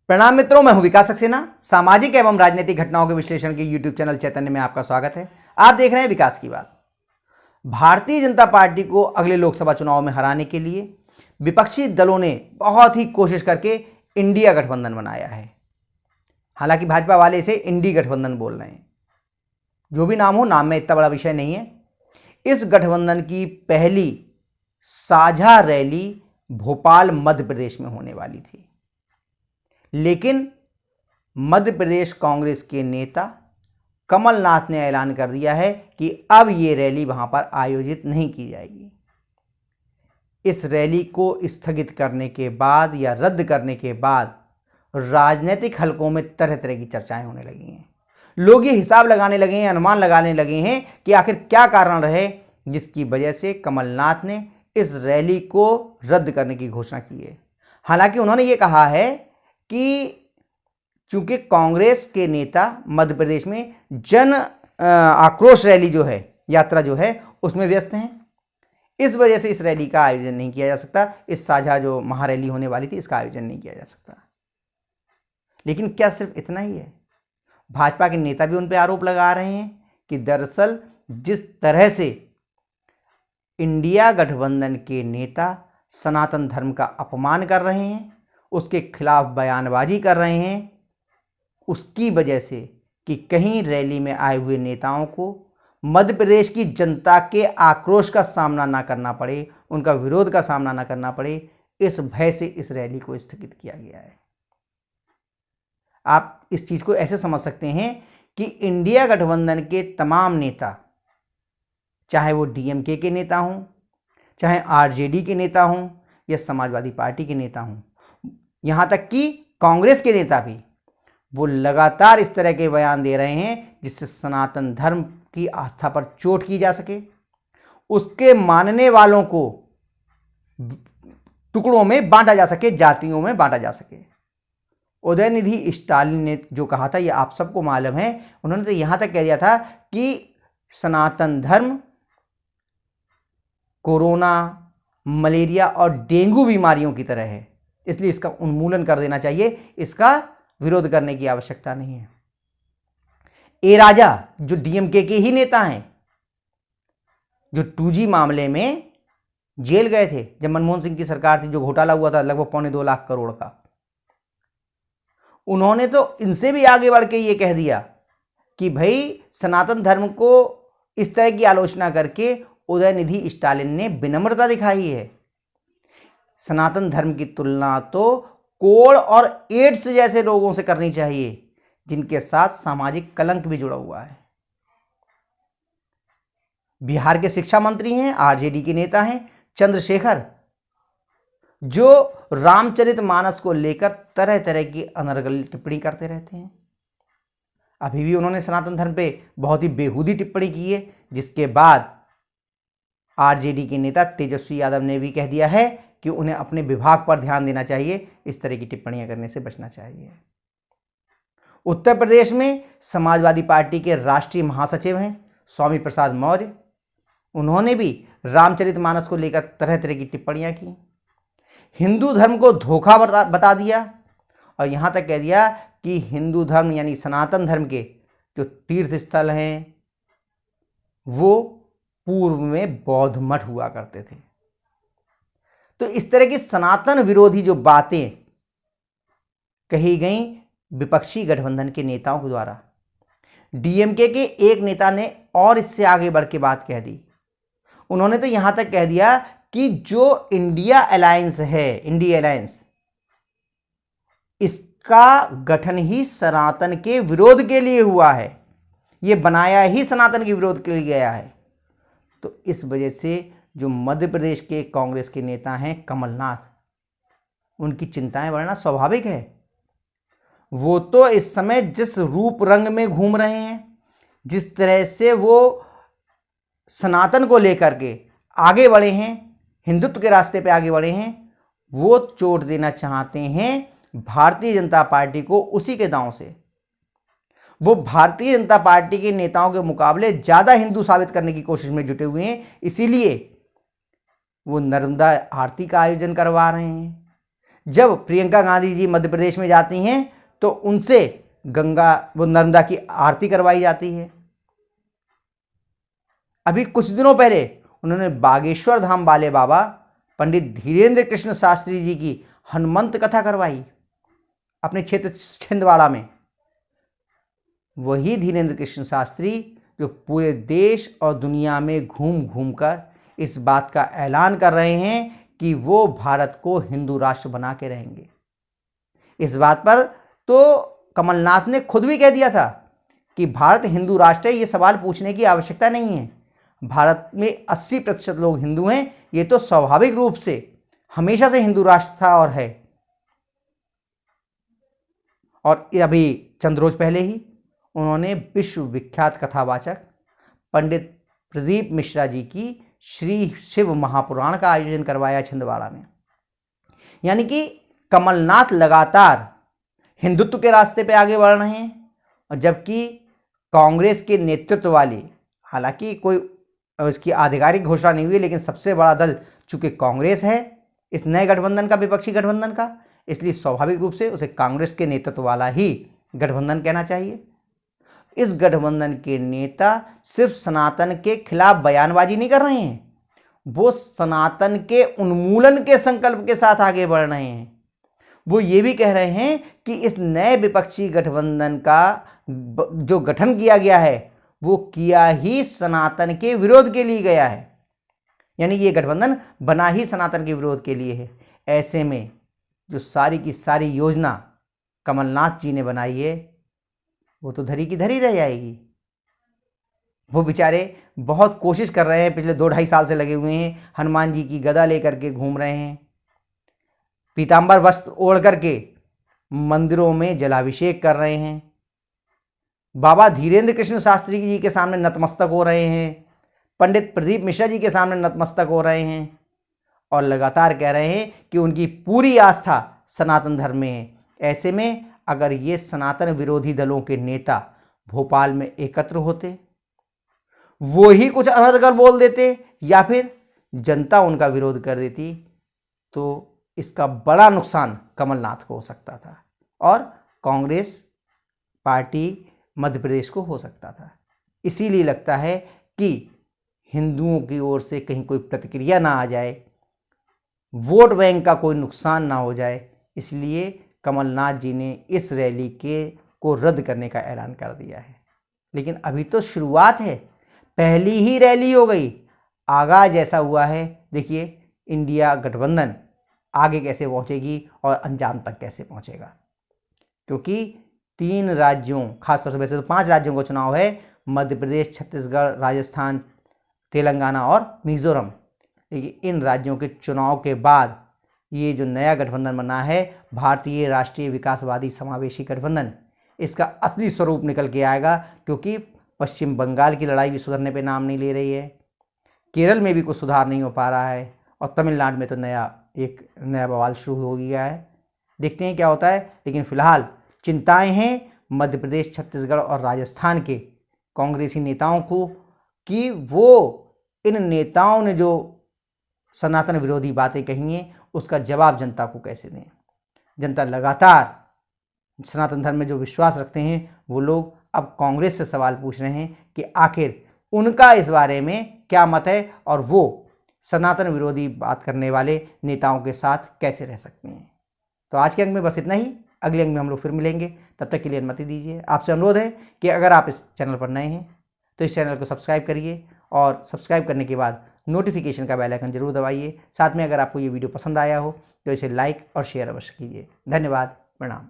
प्रणाम मित्रों, मैं हूं विकास सक्सेना। सामाजिक एवं राजनीतिक घटनाओं के विश्लेषण के यूट्यूब चैनल चैतन्य में आपका स्वागत है। आप देख रहे हैं विकास की बात। भारतीय जनता पार्टी को अगले लोकसभा चुनाव में हराने के लिए विपक्षी दलों ने बहुत ही कोशिश करके इंडिया गठबंधन बनाया है। हालांकि भाजपा वाले इसे इंडी गठबंधन बोल रहे हैं। जो भी नाम हो, नाम में इतना बड़ा विषय नहीं है। इस गठबंधन की पहली साझा रैली भोपाल मध्य प्रदेश में होने वाली थी, लेकिन मध्य प्रदेश कांग्रेस के नेता कमलनाथ ने ऐलान कर दिया है कि अब ये रैली वहां पर आयोजित नहीं की जाएगी। इस रैली को स्थगित करने के बाद या रद्द करने के बाद राजनीतिक हलकों में तरह तरह की चर्चाएं होने लगी हैं। लोग ये हिसाब लगाने लगे हैं, अनुमान लगाने लगे हैं कि आखिर क्या कारण रहे जिसकी वजह से कमलनाथ ने इस रैली को रद्द करने की घोषणा की है। हालांकि उन्होंने ये कहा है कि चूंकि कांग्रेस के नेता मध्य प्रदेश में जन आक्रोश रैली जो है, यात्रा जो है, उसमें व्यस्त हैं, इस वजह से इस रैली का आयोजन नहीं किया जा सकता। इस साझा जो महारैली होने वाली थी, इसका आयोजन नहीं किया जा सकता। लेकिन क्या सिर्फ इतना ही है? भाजपा के नेता भी उन पर आरोप लगा रहे हैं कि दरअसल जिस तरह से इंडिया गठबंधन के नेता सनातन धर्म का अपमान कर रहे हैं, उसके खिलाफ बयानबाजी कर रहे हैं, उसकी वजह से कि कहीं रैली में आए हुए नेताओं को मध्य प्रदेश की जनता के आक्रोश का सामना ना करना पड़े, उनका विरोध का सामना ना करना पड़े, इस भय से इस रैली को स्थगित किया गया है। आप इस चीज को ऐसे समझ सकते हैं कि इंडिया गठबंधन के तमाम नेता, चाहे वो डीएमके के नेता हों, चाहे आरजेडी के नेता हों या समाजवादी पार्टी के नेता हों, यहां तक कि कांग्रेस के नेता भी, वो लगातार इस तरह के बयान दे रहे हैं जिससे सनातन धर्म की आस्था पर चोट की जा सके, उसके मानने वालों को टुकड़ों में बांटा जा सके, जातियों में बांटा जा सके। उदयनिधि स्टालिन ने जो कहा था, ये आप सबको मालूम है। उन्होंने तो यहां तक कह दिया था कि सनातन धर्म कोरोना, मलेरिया और डेंगू बीमारियों की तरह है, इसलिए इसका उन्मूलन कर देना चाहिए, इसका विरोध करने की आवश्यकता नहीं है। ए राजा, जो डीएमके के ही नेता हैं, जो 2G मामले में जेल गए थे जब मनमोहन सिंह की सरकार थी, जो घोटाला हुआ था लगभग 2.25 लाख करोड़ का, उन्होंने तो इनसे भी आगे बढ़ के ये कह दिया कि भाई सनातन धर्म को इस तरह की आलोचना करके उदयनिधि स्टालिन ने विनम्रता दिखाई है। सनातन धर्म की तुलना तो कोढ़ और एड्स जैसे लोगों से करनी चाहिए जिनके साथ सामाजिक कलंक भी जुड़ा हुआ है। बिहार के शिक्षा मंत्री हैं, आरजेडी के नेता हैं चंद्रशेखर, जो रामचरितमानस को लेकर तरह तरह की अनर्गल टिप्पणी करते रहते हैं। अभी भी उन्होंने सनातन धर्म पे बहुत ही बेहूदी टिप्पणी की है, जिसके बाद आरजेडी के नेता तेजस्वी यादव ने भी कह दिया है कि उन्हें अपने विभाग पर ध्यान देना चाहिए, इस तरह की टिप्पणियां करने से बचना चाहिए। उत्तर प्रदेश में समाजवादी पार्टी के राष्ट्रीय महासचिव हैं स्वामी प्रसाद मौर्य, उन्होंने भी रामचरितमानस को लेकर तरह तरह की टिप्पणियां की, हिंदू धर्म को धोखा बता दिया और यहां तक कह दिया कि हिंदू धर्म यानी सनातन धर्म के जो तीर्थ स्थल हैं वो पूर्व में बौद्ध मठ हुआ करते थे। तो इस तरह की सनातन विरोधी जो बातें कही गई विपक्षी गठबंधन के नेताओं के द्वारा, डीएमके के एक नेता ने और इससे आगे बढ़ के बात कह दी। उन्होंने तो यहां तक कह दिया कि जो इंडिया अलायंस है, इंडिया अलायंस, इसका गठन ही सनातन के विरोध के लिए हुआ है, ये बनाया ही सनातन के विरोध के लिए गया है। तो इस वजह से जो मध्य प्रदेश के कांग्रेस के नेता हैं कमलनाथ, उनकी चिंताएं बढ़ना स्वाभाविक है। वो तो इस समय जिस रूप रंग में घूम रहे हैं, जिस तरह से वो सनातन को लेकर के आगे बढ़े हैं, हिंदुत्व के रास्ते पे आगे बढ़े हैं, वो चोट देना चाहते हैं भारतीय जनता पार्टी को उसी के दांव से। वो भारतीय जनता पार्टी के नेताओं के मुकाबले ज्यादा हिंदू साबित करने की कोशिश में जुटे हुए हैं, इसीलिए वो नर्मदा आरती का आयोजन करवा रहे हैं, जब प्रियंका गांधी जी मध्य प्रदेश में जाती हैं तो उनसे नर्मदा की आरती करवाई जाती है। अभी कुछ दिनों पहले उन्होंने बागेश्वर धाम वाले बाबा पंडित धीरेन्द्र कृष्ण शास्त्री जी की हनुमंत कथा करवाई अपने क्षेत्र छिंदवाड़ा में। वही धीरेन्द्र कृष्ण शास्त्री जो पूरे देश और दुनिया में घूम घूम कर इस बात का ऐलान कर रहे हैं कि वो भारत को हिंदू राष्ट्र बना के रहेंगे। इस बात पर तो कमलनाथ ने खुद भी कह दिया था कि भारत हिंदू राष्ट्र है, ये सवाल पूछने की आवश्यकता नहीं है। भारत में 80% लोग हिंदू हैं, ये तो स्वाभाविक रूप से हमेशा से हिंदू राष्ट्र था और है। और अभी चंद रोज पहले ही उन्होंने विश्व विख्यात कथावाचक पंडित प्रदीप मिश्रा जी की श्री शिव महापुराण का आयोजन करवाया छिंदवाड़ा में। यानी कि कमलनाथ लगातार हिंदुत्व के रास्ते पे आगे बढ़ रहे हैं, और जबकि कांग्रेस के नेतृत्व वाली, हालांकि कोई उसकी आधिकारिक घोषणा नहीं हुई, लेकिन सबसे बड़ा दल चूंकि कांग्रेस है इस नए गठबंधन का, विपक्षी गठबंधन का, इसलिए स्वाभाविक रूप से उसे कांग्रेस के नेतृत्व वाला ही गठबंधन कहना चाहिए। इस गठबंधन के नेता सिर्फ सनातन के खिलाफ बयानबाजी नहीं कर रहे हैं, वो सनातन के उन्मूलन के संकल्प के साथ आगे बढ़ रहे हैं। वो ये भी कह रहे हैं कि इस नए विपक्षी गठबंधन का जो गठन किया गया है वो किया ही सनातन के विरोध के लिए गया है, यानी ये गठबंधन बना ही सनातन के विरोध के लिए है। ऐसे में जो सारी की सारी योजना कमलनाथ जी ने बनाई है वो तो धरी की धरी रह जाएगी। वो बेचारे बहुत कोशिश कर रहे हैं, पिछले 2-2.5 साल से लगे हुए हैं, हनुमान जी की गदा लेकर के घूम रहे हैं, पीतांबर वस्त्र ओढ़ करके मंदिरों में जलाभिषेक कर रहे हैं, बाबा धीरेन्द्र कृष्ण शास्त्री जी के सामने नतमस्तक हो रहे हैं, पंडित प्रदीप मिश्रा जी के सामने नतमस्तक हो रहे हैं, और लगातार कह रहे हैं कि उनकी पूरी आस्था सनातन धर्म में है। ऐसे में अगर ये सनातन विरोधी दलों के नेता भोपाल में एकत्र होते, वो ही कुछ अनर्गल बोल देते या फिर जनता उनका विरोध कर देती, तो इसका बड़ा नुकसान कमलनाथ को हो सकता था और कांग्रेस पार्टी मध्य प्रदेश को हो सकता था। इसीलिए लगता है कि हिंदुओं की ओर से कहीं कोई प्रतिक्रिया ना आ जाए, वोट बैंक का कोई नुकसान ना हो जाए, इसलिए कमलनाथ जी ने इस रैली को रद्द करने का ऐलान कर दिया है। लेकिन अभी तो शुरुआत है, पहली ही रैली हो गई, आगाज ऐसा हुआ है। देखिए इंडिया गठबंधन आगे कैसे पहुंचेगी और अंजाम तक कैसे पहुंचेगा, क्योंकि 3 राज्यों, खासतौर से वैसे तो 5 राज्यों का चुनाव है, मध्य प्रदेश, छत्तीसगढ़, राजस्थान, तेलंगाना और मिजोरम। लेकिन इन राज्यों के चुनाव के बाद ये जो नया गठबंधन बना है, भारतीय राष्ट्रीय विकासवादी समावेशी गठबंधन, इसका असली स्वरूप निकल के आएगा, क्योंकि पश्चिम बंगाल की लड़ाई भी सुधरने पे नाम नहीं ले रही है, केरल में भी कुछ सुधार नहीं हो पा रहा है, और तमिलनाडु में तो एक नया बवाल शुरू हो गया है। देखते हैं क्या होता है। लेकिन फिलहाल चिंताएं हैं मध्य प्रदेश, छत्तीसगढ़ और राजस्थान के कांग्रेसी नेताओं को कि वो इन नेताओं ने जो सनातन विरोधी बातें कही हैं उसका जवाब जनता को कैसे दें। जनता लगातार सनातन धर्म में जो विश्वास रखते हैं वो लोग अब कांग्रेस से सवाल पूछ रहे हैं कि आखिर उनका इस बारे में क्या मत है और वो सनातन विरोधी बात करने वाले नेताओं के साथ कैसे रह सकते हैं। तो आज के अंक में बस इतना ही, अगले अंक में हम लोग फिर मिलेंगे, तब तक के लिए अनुमति दीजिए। आपसे अनुरोध है कि अगर आप इस चैनल पर नए हैं तो इस चैनल को सब्सक्राइब करिए, और सब्सक्राइब करने के बाद नोटिफिकेशन का बेल आइकन जरूर दबाइए। साथ में अगर आपको ये वीडियो पसंद आया हो तो इसे लाइक और शेयर अवश्य कीजिए। धन्यवाद, प्रणाम।